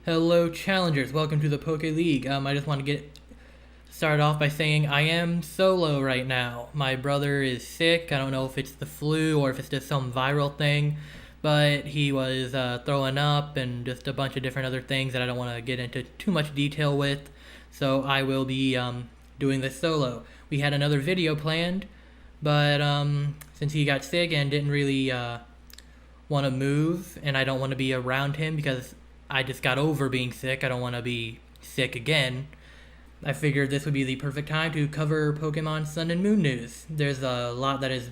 Hello, challengers. Welcome to the Poke League. I just want to get started off by saying I am solo right now. My brother is sick. I don't know if it's the flu or if it's just some viral thing, but he was throwing up and just a bunch of different other things that I don't want to get into too much detail with. So I will be doing this solo. We had another video planned, but since he got sick and didn't really want to move, and I don't want to be around him because I just got over being sick. I don't want to be sick again. I figured this would be the perfect time to cover Pokemon Sun and Moon news. There's a lot that has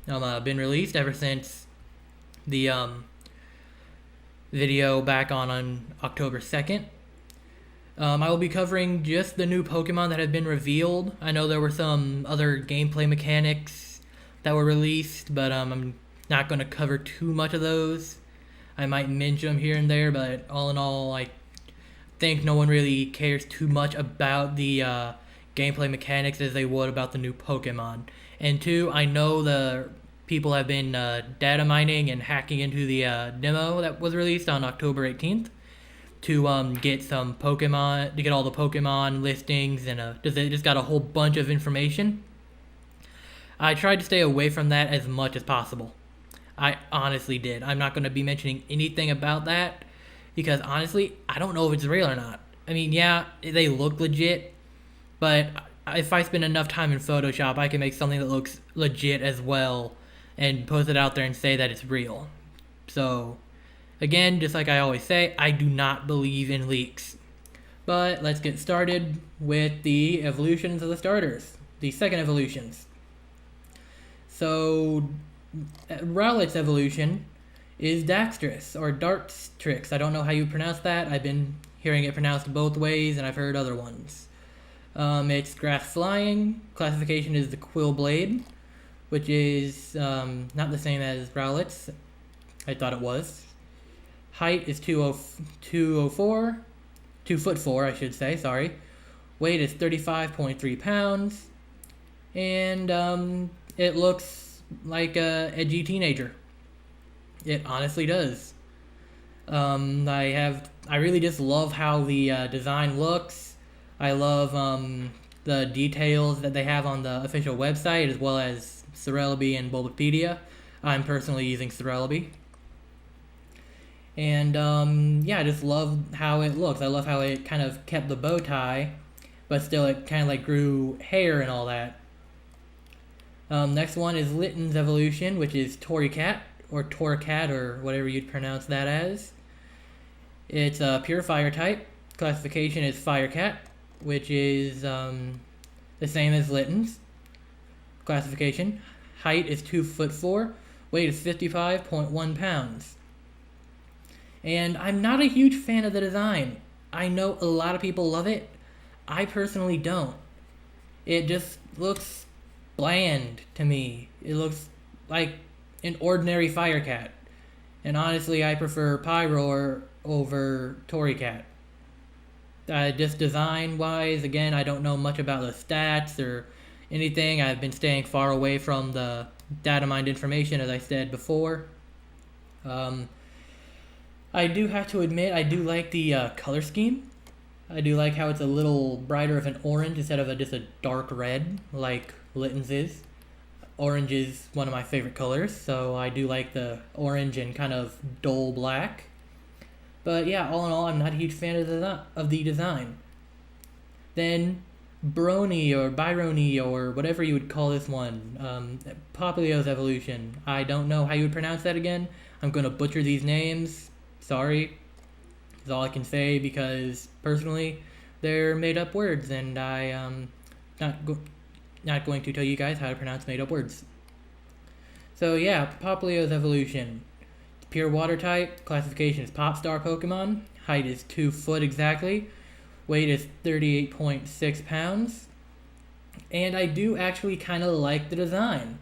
been released ever since the video back on October 2nd. I will be covering just the new Pokemon that have been revealed. I know there were some other gameplay mechanics that were released, but I'm not going to cover too much of those. I might mention them here and there, but all in all, I think no one really cares too much about the gameplay mechanics as they would about the new Pokemon. And two, I know the people have been data mining and hacking into the demo that was released on October 18th to get some Pokemon, to get all the Pokemon listings, and they just got a whole bunch of information. I tried to stay away from that as much as possible. I honestly did. I'm not going to be mentioning anything about that because honestly, I don't know if it's real or not. I mean, yeah, they look legit, but if I spend enough time in Photoshop, I can make something that looks legit as well and post it out there and say that it's real. So, again, just like I always say, I do not believe in leaks. But let's get started with the evolutions of the starters, the second evolutions. So, Rowlet's evolution is Daxtrix, or Dartrix. I don't know how you pronounce that. I've been hearing it pronounced both ways, and I've heard other ones. It's grass flying. Classification is the Quill Blade, which is not the same as Rowlet's. I thought it was. Height is 204. 2 foot 4, I should say, sorry. Weight is 35.3 pounds. And it looks like a edgy teenager. It honestly does. I really just love how the design looks. I love the details that they have on the official website as well as Cerebi and Bulbapedia. I'm personally using Cerebi. And yeah, I just love how it looks. I love how it kind of kept the bow tie, but still it kind of like grew hair and all that. Next one is Litten's evolution, which is Torracat, or Torracat, or whatever you'd pronounce that as. It's a pure fire type. Classification is Firecat, which is the same as Litten's. Classification. Height is 2 foot 4. Weight is 55.1 pounds. And I'm not a huge fan of the design. I know a lot of people love it. I personally don't. It just looks bland to me. It looks like an ordinary Firecat. And honestly, I prefer Pyroar over Torracat. Just design-wise, again, I don't know much about the stats or anything. I've been staying far away from the data mined information, as I said before. I do have to admit, I do like the color scheme. I do like how it's a little brighter of an orange instead of just a dark red like Litten's is. Orange is one of my favorite colors, so I do like the orange and kind of dull black. But yeah, all in all, I'm not a huge fan of the design. Then Brony or Byrony or whatever you would call this one, Popplio's evolution. I don't know how you would pronounce that again. I'm going to butcher these names. Sorry. That's all I can say because personally, they're made up words, and I not going to tell you guys how to pronounce made up words. So yeah, Popplio's evolution. Pure water type. Classification is Popstar Pokemon. Height is 2 foot exactly. Weight is 38.6 pounds. And I do actually kind of like the design.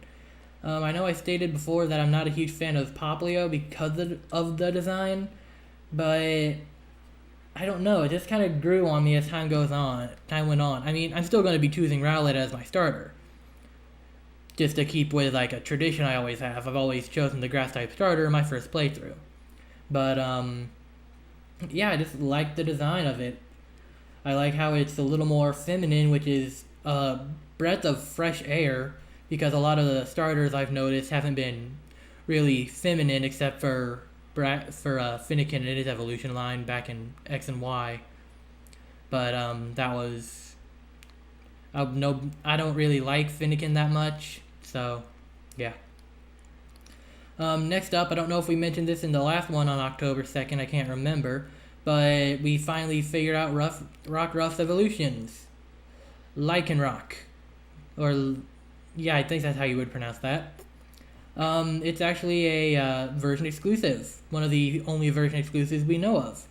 I know I stated before that I'm not a huge fan of Popplio because of the design, but I don't know. It just kind of grew on me as time went on. I mean, I'm still going to be choosing Rowlet as my starter, just to keep with like a tradition I always have. I've always chosen the grass type starter in my first playthrough, but yeah, I just like the design of it. I like how it's a little more feminine, which is a breath of fresh air, because a lot of the starters I've noticed haven't been really feminine except for Finnegan and his evolution line back in X and Y. But that was no, I don't really like Finnegan that much, so yeah. Next up, I don't know if we mentioned this in the last one on October 2nd, I can't remember, but we finally figured out Rockruff's evolutions. Lycanroc. Or, yeah, I think that's how you would pronounce that. It's actually a version exclusive, one of the only version exclusives we know of.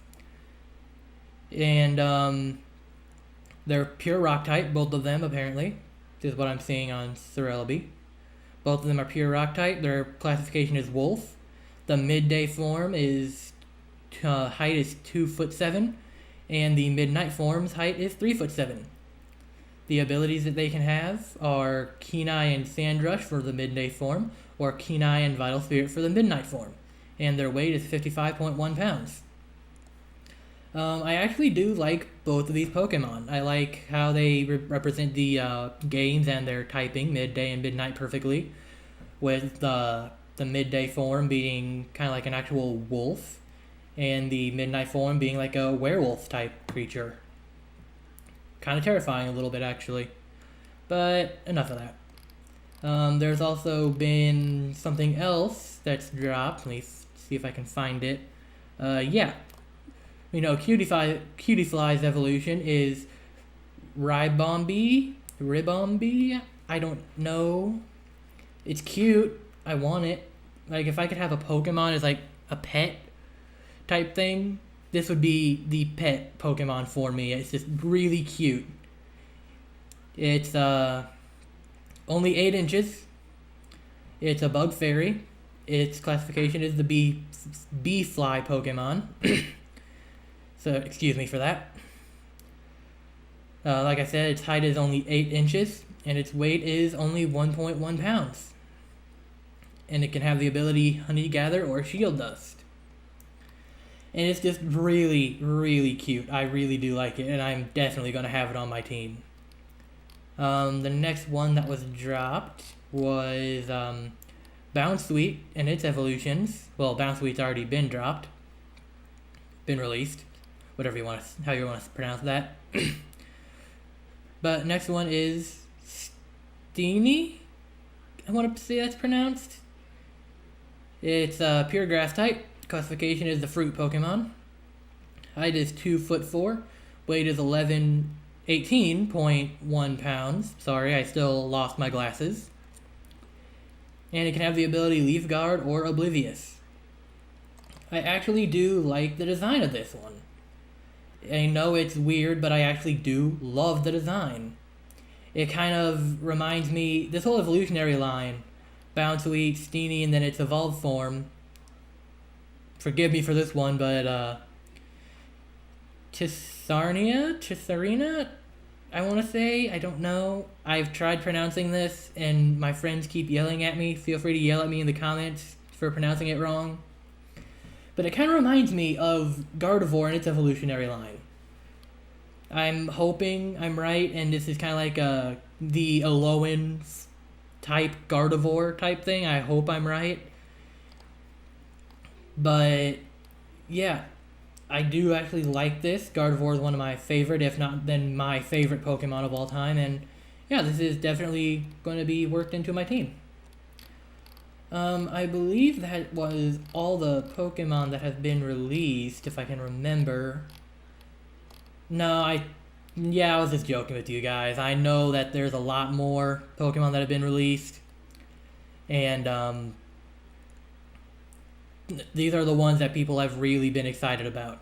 And they're pure rock type, both of them apparently. This is what I'm seeing on Cerebi. Both of them are pure rock type. Their classification is wolf. The midday form is height is 2'7", and the midnight form's height is 3'7". The abilities that they can have are Kenai and Sandrush for the midday form, or Kenai and Vital Spirit for the midnight form, and their weight is 55.1 pounds. I actually do like both of these Pokemon. I like how they represent the games and their typing, midday and midnight, perfectly, with the midday form being kind of like an actual wolf, and the midnight form being like a werewolf type creature. Kind of terrifying a little bit, actually. But enough of that. There's also been something else that's dropped. Let me see if I can find it. Yeah. You know, Cutiefly's evolution is Ribombee? I don't know. It's cute. I want it. Like, if I could have a Pokemon as, like, a pet type thing, this would be the pet Pokemon for me. It's just really cute. It's, only 8 inches. It's a bug fairy. Its classification is the bee fly Pokemon. So, excuse me for that. Like I said, its height is only 8 inches, and its weight is only 1.1 pounds. And it can have the ability Honey Gather or Shield Dust. And it's just really, really cute. I really do like it, and I'm definitely going to have it on my team. The next one that was dropped was Bounsweet and its evolutions. Well, Bounsweet's already been dropped. Been released. Whatever you want to, how you want to pronounce that. But next one is Steenie. I want to say that's pronounced. It's pure grass type. Classification is the fruit Pokemon. Height is 2'4". Weight is 18.1 pounds. Sorry, I still lost my glasses. And it can have the ability Leaf Guard or Oblivious. I actually do like the design of this one. I know it's weird, but I actually do love the design. It kind of reminds me, this whole evolutionary line, Bounsweet, Steenie, and then its evolved form. Forgive me for this one, but Tisarina, I want to say, I don't know. I've tried pronouncing this, and my friends keep yelling at me. Feel free to yell at me in the comments for pronouncing it wrong. But it kind of reminds me of Gardevoir and its evolutionary line. I'm hoping I'm right, and this is kind of like the Alolan type Gardevoir type thing. I hope I'm right. But, yeah, I do actually like this. Gardevoir is one of my favorite, if not then my favorite Pokemon of all time. And, yeah, this is definitely going to be worked into my team. I believe that was all the Pokemon that have been released, if I can remember. No, I was just joking with you guys. I know that there's a lot more Pokemon that have been released. And, these are the ones that people have really been excited about.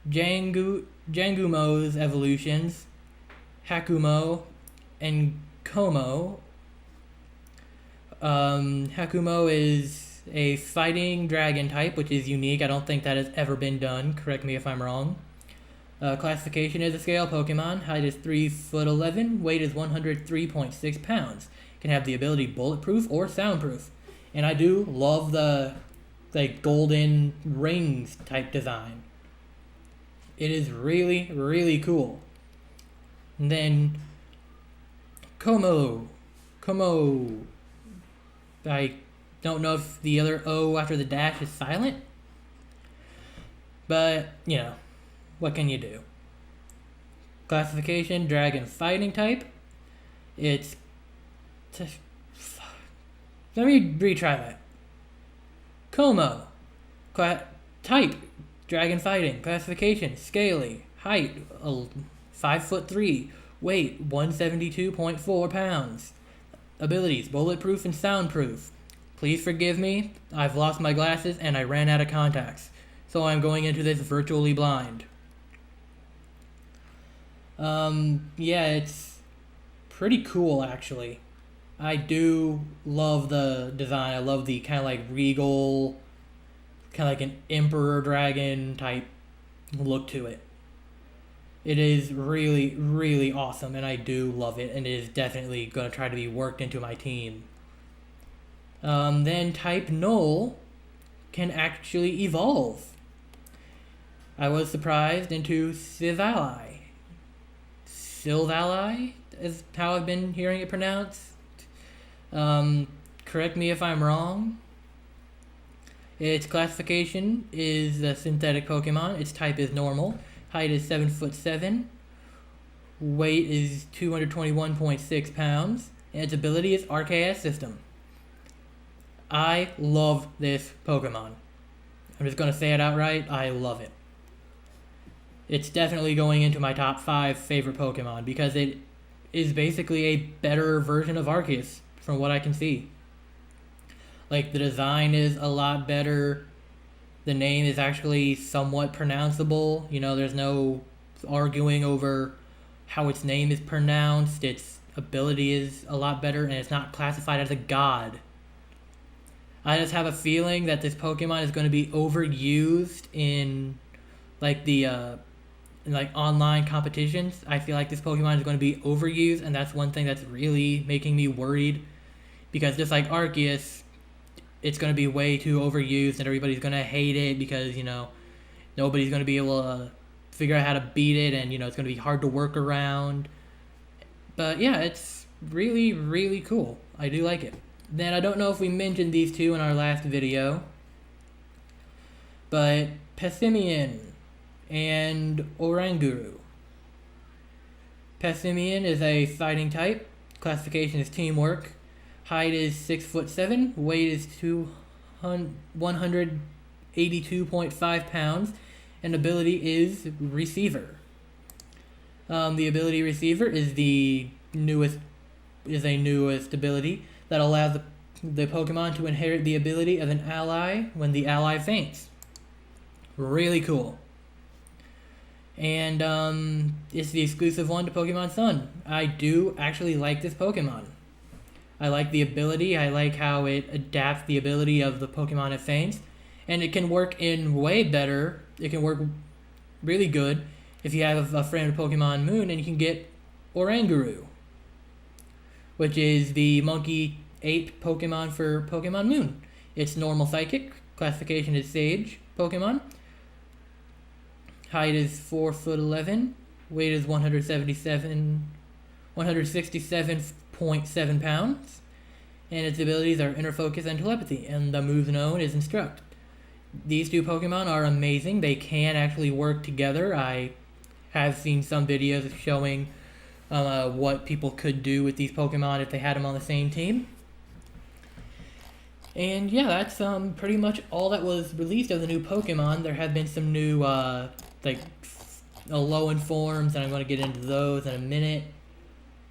Jangumo's evolutions, Hakumo, and Como. Hakumo is a fighting dragon type, which is unique. I don't think that has ever been done. Correct me if I'm wrong. Classification is a scale Pokemon. Height is 3'11". Weight is 103.6 pounds. Can have the ability Bulletproof or Soundproof. And I do love the golden rings type design. It is really, really cool. And then Como. I don't know if the other O after the dash is silent, but you know, what can you do? Classification, dragon fighting type. It's. Let me retry that. Como. Type, dragon fighting. Classification, scaly. Height, 5'3". Weight, 172.4 pounds. Abilities, bulletproof and soundproof. Please forgive me, I've lost my glasses and I ran out of contacts. So I'm going into this virtually blind. Yeah, it's pretty cool actually. I do love the design. I love the kind of like regal, kind of like an emperor dragon type look to it. It is really, really awesome, and I do love it, and it is definitely going to try to be worked into my team. Then type Null can actually evolve. I was surprised into Silvally. Silvally is how I've been hearing it pronounced. Correct me if I'm wrong. Its classification is a synthetic Pokemon. Its type is normal. Height is 7'7". Weight is 221.6 pounds. And its ability is RKS System. I love this Pokemon. I'm just going to say it outright. I love it. It's definitely going into my top 5 favorite Pokemon because it is basically a better version of Arceus from what I can see. Like, the design is a lot better. The name is actually somewhat pronounceable. You know, there's no arguing over how its name is pronounced. Its ability is a lot better, and it's not classified as a god. I just have a feeling that this Pokemon is going to be overused in, like, the in, like, online competitions. I feel like this Pokemon is going to be overused, and that's one thing that's really making me worried. Because just like Arceus, it's going to be way too overused and everybody's going to hate it because, you know, nobody's going to be able to figure out how to beat it and, you know, it's going to be hard to work around. But yeah, it's really, really cool. I do like it. Then I don't know if we mentioned these two in our last video, but Passimian and Oranguru. Passimian is a fighting type. Classification is teamwork. Height is 6'7". Weight is 182.5 pounds. And ability is Receiver. The ability Receiver is a newest ability that allows the Pokemon to inherit the ability of an ally when the ally faints. Really cool. And it's the exclusive one to Pokemon Sun. I do actually like this Pokemon. I like the ability. I like how it adapts the ability of the Pokemon it faints. And it can work in way better. It can work really good if you have a friend of Pokemon Moon and you can get Oranguru, which is the monkey ape Pokemon for Pokemon Moon. It's normal psychic. Classification is Sage Pokemon. Height is 4'11". Weight is 167.7 pounds. And its abilities are Inner Focus and Telepathy. And the move known is Instruct. These two Pokemon are amazing. They can actually work together. I have seen some videos showing what people could do with these Pokemon if they had them on the same team. And yeah, that's pretty much all that was released of the new Pokemon. There have been some new Alolan forms, and I'm going to get into those in a minute.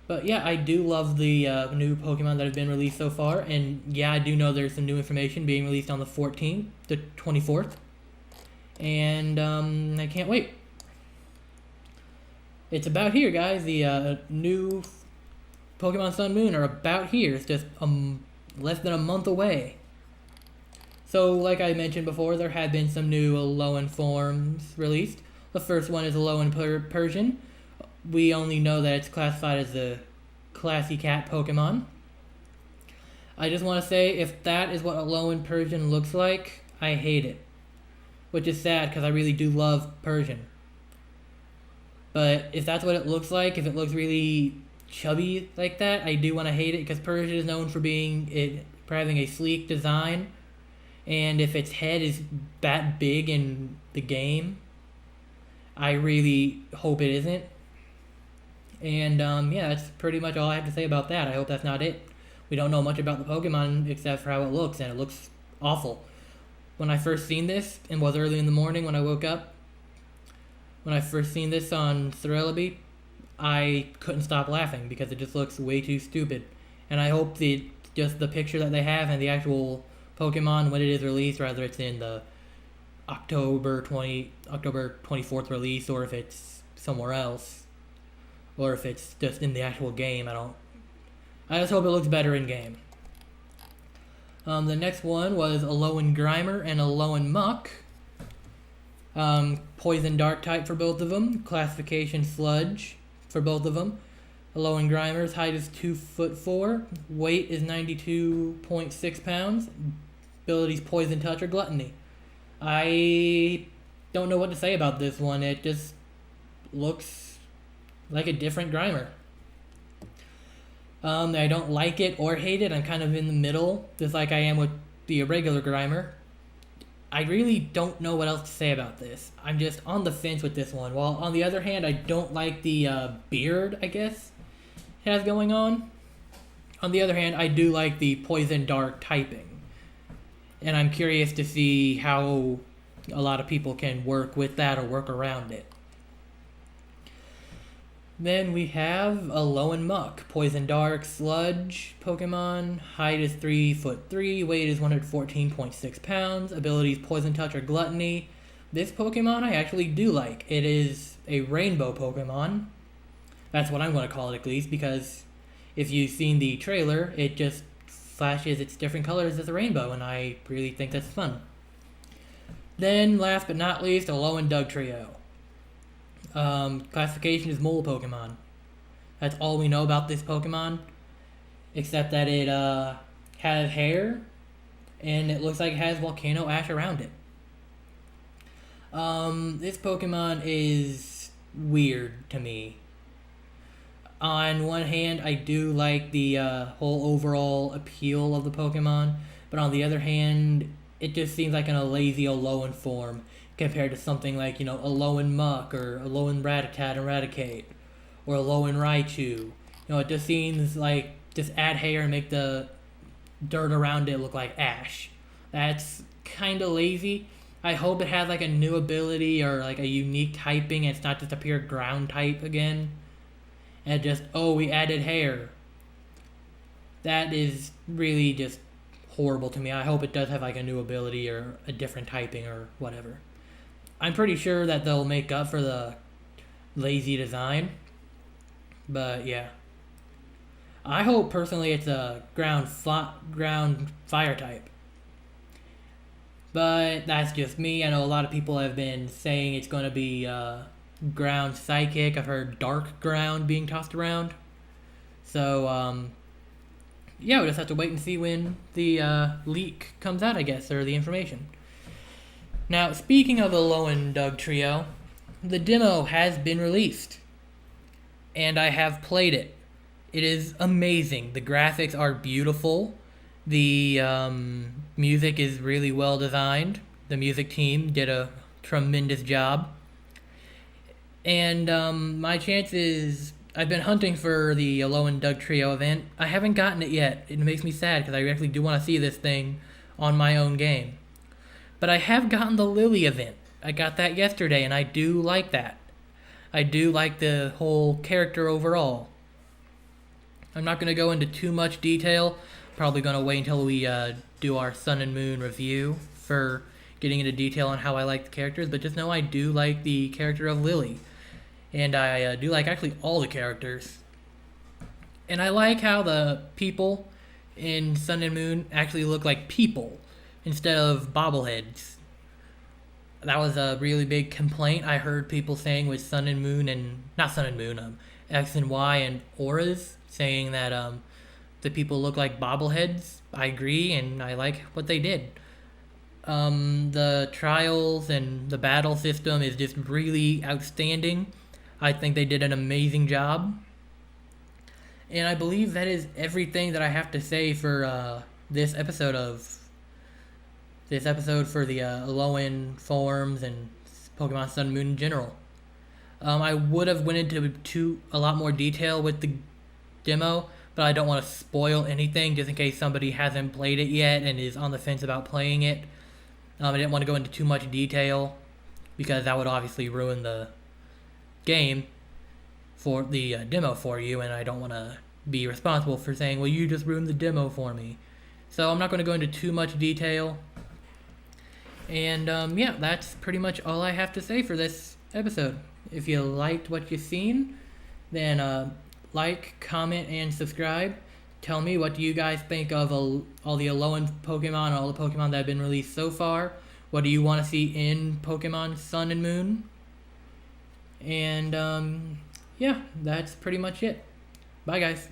But yeah, I do love the new Pokemon that have been released so far. And yeah, I do know there's some new information being released on the 14th, the 24th. And I can't wait. It's about here, guys. The new Pokemon Sun Moon are about here. It's just less than a month away. So, like I mentioned before, there have been some new Alolan forms released. The first one is Alolan Persian. We only know that it's classified as a classy cat Pokemon. I just want to say, if that is what Alolan Persian looks like, I hate it. Which is sad, because I really do love Persian. But if that's what it looks like, if it looks really chubby like that, I do want to hate it because Persian is known for having a sleek design, and if its head is that big in the game, I really hope it isn't. And yeah, that's pretty much all I have to say about that. I hope that's not it. We don't know much about the Pokemon except for how it looks, and it looks awful. When I first seen this, and was early in the morning when I woke up, when I first seen this on Cerebi, I couldn't stop laughing because it just looks way too stupid. And I hope just the picture that they have and the actual Pokemon when it is released, whether it's in the October 24th release, or if it's somewhere else, or if it's just in the actual game. I just hope it looks better in game. The next one was Alolan Grimer and Alolan Muck. Poison Dark type for both of them. Classification Sludge for both of them. Alolan Grimer's height is 2'4", weight is 92.6 pounds. Abilities Poison Touch or Gluttony. I don't know what to say about this one. It just looks like a different Grimer. I don't like it or hate it. I'm kind of in the middle, just like I am with the irregular Grimer. I really don't know what else to say about this. I'm just on the fence with this one. While on the other hand, I don't like the beard, I guess, it has going on. On the other hand, I do like the Poison Dark typing. And I'm curious to see how a lot of people can work with that or work around it. Then we have Alolan Muck, Poison Dark Sludge Pokemon. Height is 3'3", weight is 114.6 pounds. Abilities Poison Touch or Gluttony. This Pokemon I actually do like. It is a rainbow Pokemon. That's what I'm going to call it, at least, because if you've seen the trailer, it just flashes its different colors as a rainbow, and I really think that's fun. Then, last but not least, Alolan Dugtrio. Classification is Mole Pokemon. That's all we know about this Pokemon, except that it has hair, and it looks like it has volcano ash around it. This Pokemon is weird to me. On one hand, I do like the whole overall appeal of the Pokemon, but on the other hand, it just seems like in a lazy Alolan form compared to something like, Alolan Muck or Alolan Rattata and Raticate or Alolan Raichu. It just seems like just add hair and make the dirt around it look like ash. That's kind of lazy. I hope it has like a new ability or like a unique typing and it's not just a pure ground type again. And just, we added hair. That is really just horrible to me. I hope it does have like a new ability or a different typing or whatever. I'm pretty sure that they'll make up for the lazy design. But yeah. I hope personally it's a ground fire type. But that's just me. I know a lot of people have been saying it's going to be ground psychic. I've heard dark ground being tossed around. So, yeah, we'll just have to wait and see when the leak comes out, I guess, or the information. Now, speaking of Alolan Dugtrio, the demo has been released. And I have played it. It is amazing. The graphics are beautiful. The music is really well designed. The music team did a tremendous job. And my chances... I've been hunting for the Alolan Dugtrio event. I haven't gotten it yet. It makes me sad because I actually do want to see this thing on my own game. But I have gotten the Lily event. I got that yesterday, and I do like that. I do like the whole character overall. I'm not going to go into too much detail. Probably going to wait until we do our Sun and Moon review for getting into detail on how I like the characters. But just know I do like the character of Lily. And I do like actually all the characters. And I like how the people in Sun and Moon actually look like people instead of bobbleheads. That was a really big complaint I heard people saying with Sun and Moon and... Not Sun and Moon, X and Y and Auras, saying that the people look like bobbleheads. I agree, and I like what they did. The trials and the battle system is just really outstanding. I think they did an amazing job. And I believe that is everything that I have to say for this episode of this episode for the Alolan forms and Pokemon Sun and Moon in general. I would have went into a lot more detail with the demo, but I don't want to spoil anything just in case somebody hasn't played it yet and is on the fence about playing it. I didn't want to go into too much detail because that would obviously ruin the game for the demo for you, and I don't want to be responsible for saying, well, you just ruined the demo for me. So I'm not going to go into too much detail. And yeah, that's pretty much all I have to say for this episode. If you liked what you've seen, then like, comment, and subscribe. Tell me, what do you guys think of all the Alolan Pokemon, all the Pokemon that have been released so far? What do you want to see in Pokemon Sun and Moon? And yeah, that's pretty much it. Bye, guys.